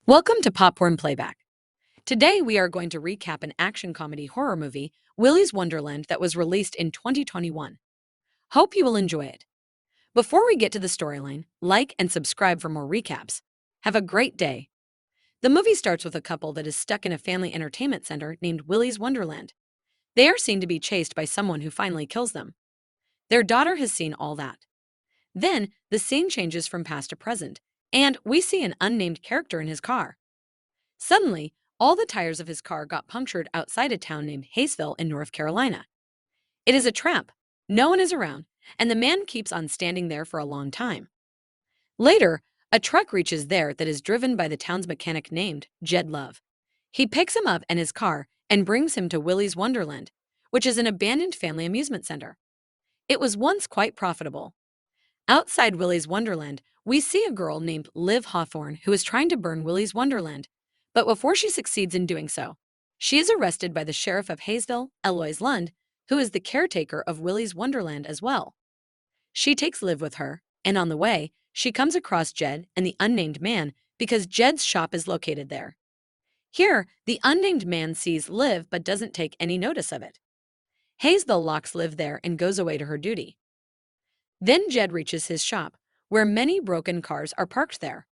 Welcome to Popcorn Playback. Today we are going to recap an action comedy horror movie, Willy's Wonderland, that was released in 2021. Hope you will enjoy it. Before we get to the storyline, like and subscribe for more recaps. Have a great day. The movie starts with a couple that is stuck in a family entertainment center named Willy's Wonderland. They are seen to be chased by someone who finally kills them. Their daughter has seen all that. Then, the scene changes from past to present, and we see an unnamed character in his car. Suddenly, all the tires of his car got punctured outside a town named Hayesville in North Carolina. It is a trap. No one is around, and the man keeps on standing there for a long time. Later, a truck reaches there that is driven by the town's mechanic named Jed Love. He picks him up in his car and brings him to Willy's Wonderland, which is an abandoned family amusement center. It was once quite profitable. Outside Willy's Wonderland, we see a girl named Liv Hawthorne who is trying to burn Willy's Wonderland. But before she succeeds in doing so, she is arrested by the sheriff of Hayesville, Eloise Lund, who is the caretaker of Willy's Wonderland as well. She takes Liv with her, and on the way, she comes across Jed and the unnamed man because Jed's shop is located there. Here, the unnamed man sees Liv but doesn't take any notice of it. Hayesville locks Liv there and goes away to her duty. Then Jed reaches his shop, where many broken cars are parked there.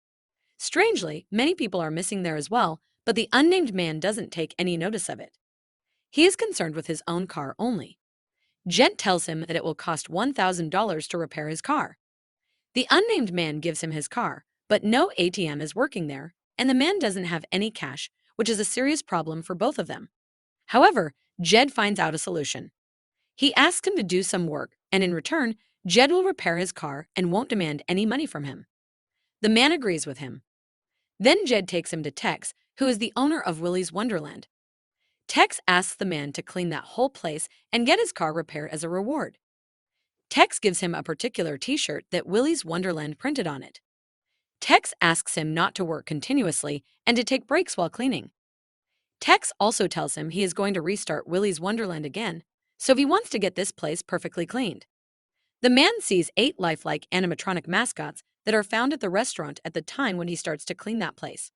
Strangely, many people are missing there as well, but the unnamed man doesn't take any notice of it. He is concerned with his own car only. Jed tells him that it will cost $1,000 to repair his car. The unnamed man gives him his car, but no ATM is working there, and the man doesn't have any cash, which is a serious problem for both of them. However, Jed finds out a solution. He asks him to do some work, and in return, Jed will repair his car and won't demand any money from him. The man agrees with him. Then Jed takes him to Tex, who is the owner of Willy's Wonderland. Tex asks the man to clean that whole place and get his car repaired as a reward. Tex gives him a particular t-shirt that Willy's Wonderland printed on it. Tex asks him not to work continuously and to take breaks while cleaning. Tex also tells him he is going to restart Willy's Wonderland again, so he wants to get this place perfectly cleaned. The man sees 8 lifelike animatronic mascots that are found at the restaurant at the time when he starts to clean that place.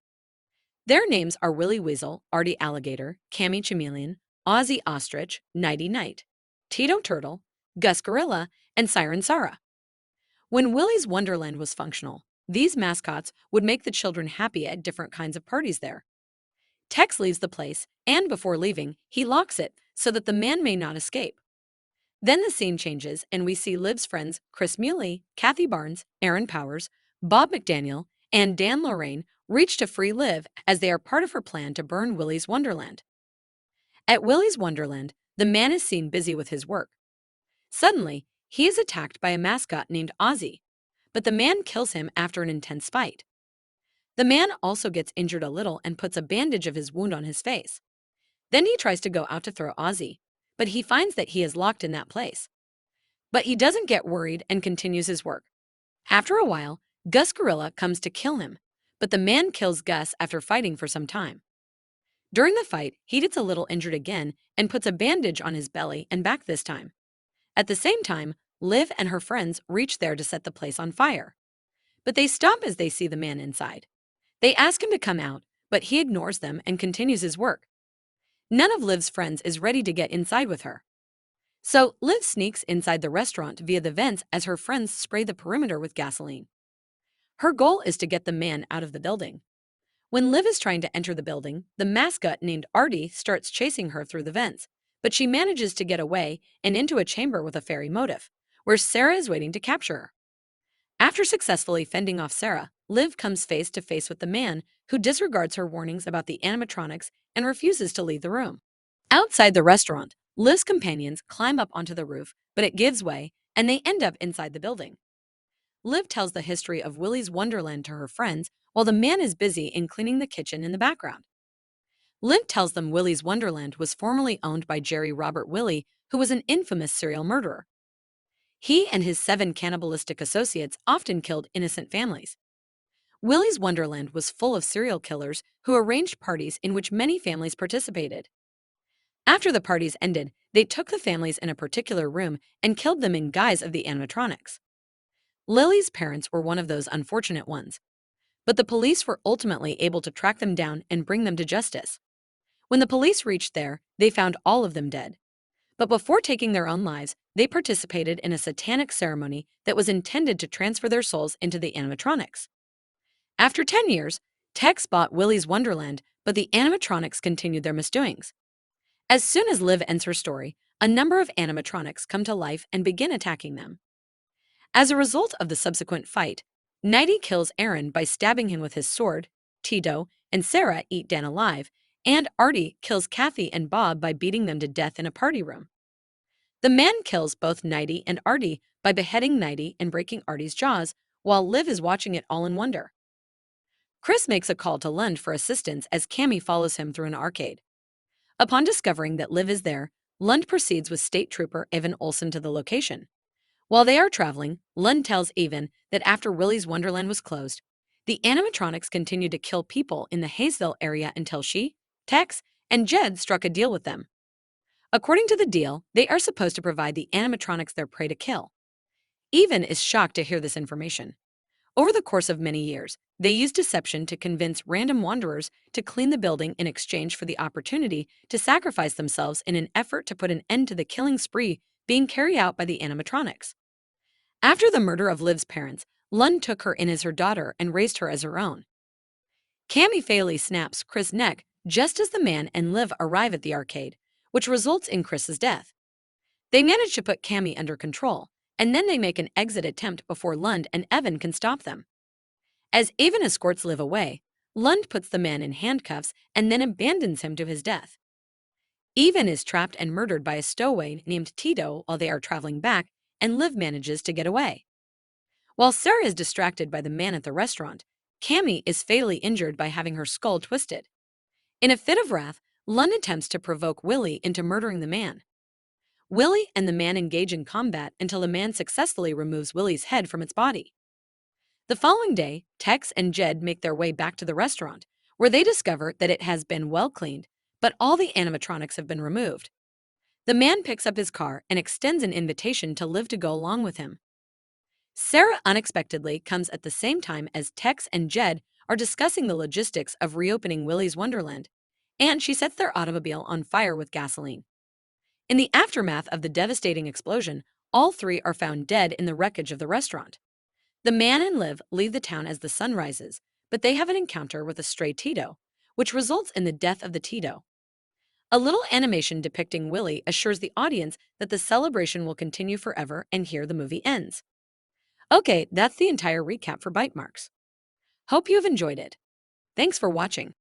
Their names are Willy Weasel, Artie Alligator, Cammy Chameleon, Ozzy Ostrich, Nighty Night, Tito Turtle, Gus Gorilla, and Siren Sarah. When Willy's Wonderland was functional, these mascots would make the children happy at different kinds of parties there. Tex leaves the place, and before leaving, he locks it so that the man may not escape. Then the scene changes, and we see Liv's friends Chris Muley, Kathy Barnes, Aaron Powers, Bob McDaniel, and Dan Lorraine reach to free Liv as they are part of her plan to burn Willy's Wonderland. At Willy's Wonderland, the man is seen busy with his work. Suddenly, he is attacked by a mascot named Ozzy, but the man kills him after an intense fight. The man also gets injured a little and puts a bandage of his wound on his face. Then he tries to go out to throw Ozzy, but he finds that he is locked in that place. But he doesn't get worried and continues his work. After a while, Gus Gorilla comes to kill him, but the man kills Gus after fighting for some time. During the fight, he gets a little injured again and puts a bandage on his belly and back this time. At the same time, Liv and her friends reach there to set the place on fire. But they stop as they see the man inside. They ask him to come out, but he ignores them and continues his work. None of Liv's friends is ready to get inside with her. So Liv sneaks inside the restaurant via the vents as her friends spray the perimeter with gasoline. Her goal is to get the man out of the building. When Liv is trying to enter the building, the mascot named Artie starts chasing her through the vents, but she manages to get away and into a chamber with a fairy motif, where Sarah is waiting to capture her. After successfully fending off Sarah, Liv comes face to face with the man who disregards her warnings about the animatronics and refuses to leave the room. Outside the restaurant, Liv's companions climb up onto the roof, but it gives way, and they end up inside the building. Liv tells the history of Willy's Wonderland to her friends while the man is busy in cleaning the kitchen in the background. Liv tells them Willy's Wonderland was formerly owned by Jerry Robert Willy, who was an infamous serial murderer. He and his 7 cannibalistic associates often killed innocent families. Willy's Wonderland was full of serial killers who arranged parties in which many families participated. After the parties ended, they took the families in a particular room and killed them in guise of the animatronics. Lily's parents were one of those unfortunate ones. but the police were ultimately able to track them down and bring them to justice. When the police reached there, they found all of them dead. But before taking their own lives, they participated in a satanic ceremony that was intended to transfer their souls into the animatronics. After 10 years, Tex bought Willy's Wonderland, but the animatronics continued their misdoings. As soon as Liv ends her story, a number of animatronics come to life and begin attacking them. As a result of the subsequent fight, Nighty kills Aaron by stabbing him with his sword, Tito and Sarah eat Dan alive, and Artie kills Kathy and Bob by beating them to death in a party room. The man kills both Nighty and Artie by beheading Nighty and breaking Artie's jaws, while Liv is watching it all in wonder. Chris makes a call to Lund for assistance as Cammy follows him through an arcade. Upon discovering that Liv is there, Lund proceeds with State Trooper Evan Olson to the location. While they are traveling, Lund tells Evan that after Willy's Wonderland was closed, the animatronics continued to kill people in the Hayesville area until she, Tex, and Jed struck a deal with them. According to the deal, they are supposed to provide the animatronics their prey to kill. Evan is shocked to hear this information. Over the course of many years, they used deception to convince random wanderers to clean the building in exchange for the opportunity to sacrifice themselves in an effort to put an end to the killing spree being carried out by the animatronics. After the murder of Liv's parents, Lund took her in as her daughter and raised her as her own. Cammy fatally snaps Chris' neck just as the man and Liv arrive at the arcade, which results in Chris's death. They manage to put Cammy under control, and then they make an exit attempt before Lund and Evan can stop them. As Evan escorts Liv away, Lund puts the man in handcuffs and then abandons him to his death. Evan is trapped and murdered by a stowaway named Tito while they are traveling back, and Liv manages to get away. While Sarah is distracted by the man at the restaurant, Cammy is fatally injured by having her skull twisted. In a fit of wrath, Lund attempts to provoke Willy into murdering the man. Willy and the man engage in combat until the man successfully removes Willy's head from its body. The following day, Tex and Jed make their way back to the restaurant, where they discover that it has been well cleaned, but all the animatronics have been removed. The man picks up his car and extends an invitation to Liv to go along with him. Sarah unexpectedly comes at the same time as Tex and Jed are discussing the logistics of reopening Willy's Wonderland, and she sets their automobile on fire with gasoline. In the aftermath of the devastating explosion, all three are found dead in the wreckage of the restaurant. The man and Liv leave the town as the sun rises, but they have an encounter with a stray Tito, which results in the death of the Tito. A little animation depicting Willy assures the audience that the celebration will continue forever, and here the movie ends. Okay, that's the entire recap for Bite Marks. Hope you have enjoyed it. Thanks for watching.